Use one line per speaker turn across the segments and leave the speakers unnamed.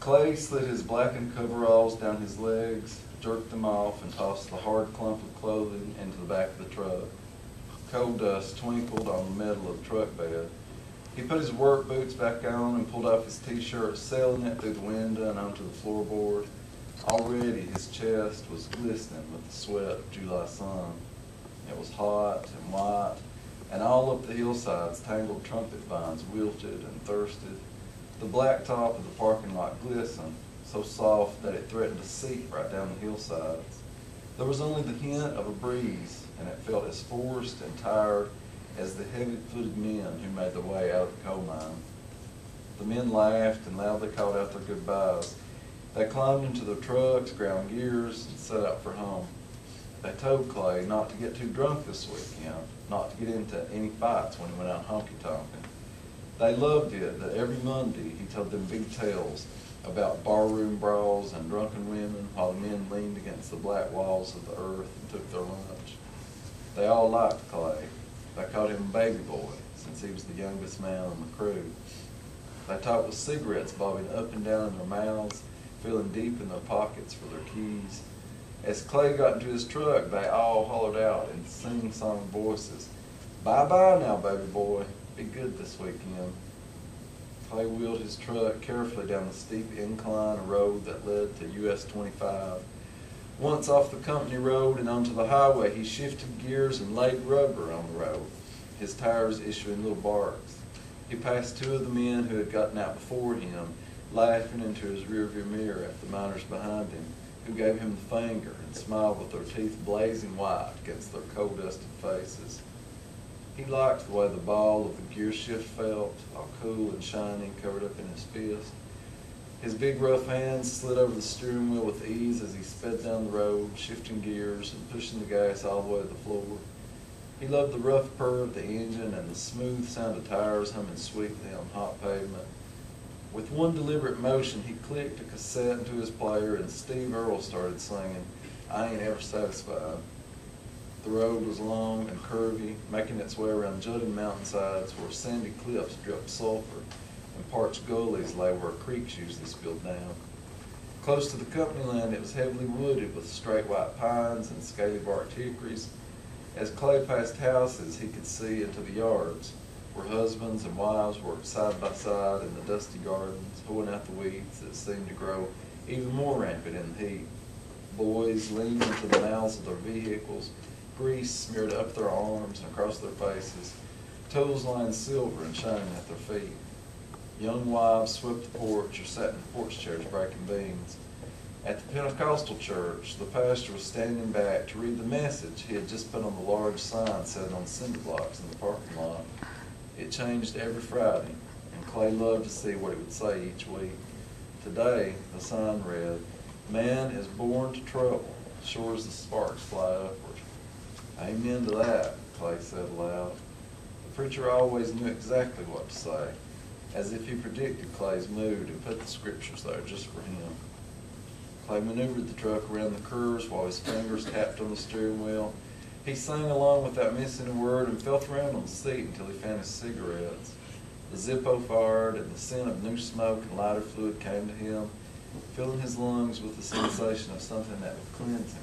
Clay slid his blackened coveralls down his legs, jerked them off, and tossed the hard clump of clothing into the back of the truck. Coal dust twinkled on the metal of the truck bed. He put his work boots back on and pulled off his t-shirt, sailing it through the window and onto the floorboard. Already his chest was glistening with the sweat of July sun. It was hot and white, and all up the hillsides tangled trumpet vines wilted and thirsted. The blacktop of the parking lot glistened, so soft that it threatened to seep right down the hillsides. There was only the hint of a breeze, and it felt as forced and tired as the heavy-footed men who made their way out of the coal mine. The men laughed and loudly called out their goodbyes. They climbed into their trucks, ground gears, and set out for home. They told Clay not to get too drunk this weekend, not to get into any fights when he went out honky-tonking. They loved it that every Monday he told them big tales about barroom brawls and drunken women while the men leaned against the black walls of the earth and took their lunch. They all liked Clay. They called him Baby Boy, since he was the youngest man on the crew. They talked with cigarettes bobbing up and down in their mouths, feeling deep in their pockets for their keys. As Clay got into his truck, they all hollered out in sing-song voices, "Bye-bye now, baby boy. Be good this weekend." Clay wheeled his truck carefully down the steep incline road that led to US 25. Once off the company road and onto the highway, he shifted gears and laid rubber on the road, his tires issuing little barks. He passed two of the men who had gotten out before him, laughing into his rearview mirror at the miners behind him, who gave him the finger and smiled with their teeth blazing white against their coal-dusted faces. He liked the way the ball of the gear shift felt, all cool and shiny, covered up in his fist. His big rough hands slid over the steering wheel with ease as he sped down the road, shifting gears and pushing the gas all the way to the floor. He loved the rough purr of the engine and the smooth sound of tires humming sweetly on hot pavement. With one deliberate motion, he clicked a cassette into his player and Steve Earle started singing, "I Ain't Ever Satisfied." The road was long and curvy, making its way around jutting mountainsides where sandy cliffs dripped sulfur and parched gullies lay where creeks usually spilled down. Close to the company land, it was heavily wooded with straight white pines and scaly-barked hickories. As Clay passed houses, he could see into the yards, where husbands and wives worked side by side in the dusty gardens, pulling out the weeds that seemed to grow even more rampant in the heat. Boys leaned into the mouths of their vehicles, grease smeared up their arms and across their faces, toes lined silver and shining at their feet. Young wives swept the porch or sat in porch chairs breaking beans. At the Pentecostal church, the pastor was standing back to read the message he had just put on the large sign set on cinder blocks in the parking lot. It changed every Friday, and Clay loved to see what it would say each week. Today, the sign read, "Man is born to trouble, sure as the sparks fly upward." "Amen to that," Clay said aloud. The preacher always knew exactly what to say, as if he predicted Clay's mood and put the scriptures there just for him. Clay maneuvered the truck around the curves while his fingers tapped on the steering wheel. He sang along without missing a word and felt around on the seat until he found his cigarettes. The Zippo fired and the scent of new smoke and lighter fluid came to him, filling his lungs with the sensation of something that would cleanse him.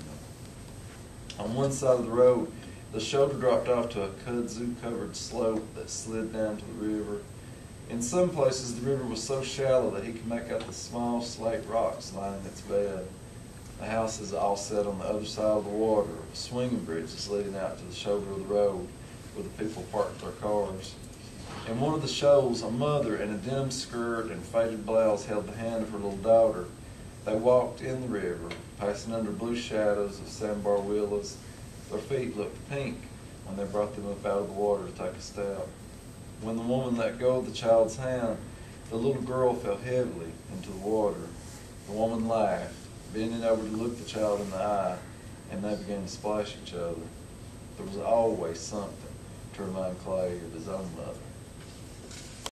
On one side of the road, the shoulder dropped off to a kudzu-covered slope that slid down to the river. In some places, the river was so shallow that he could make out the small slate rocks lining its bed. The houses all set on the other side of the water, swinging bridges leading out to the shoulder of the road where the people parked their cars. In one of the shoals, a mother in a denim skirt and faded blouse held the hand of her little daughter. They walked in the river, passing under blue shadows of sandbar willows. Their feet looked pink when they brought them up out of the water to take a step. When the woman let go of the child's hand, the little girl fell heavily into the water. The woman laughed, bending over to look the child in the eye, and they began to splash each other. There was always something to remind Clay of his own mother.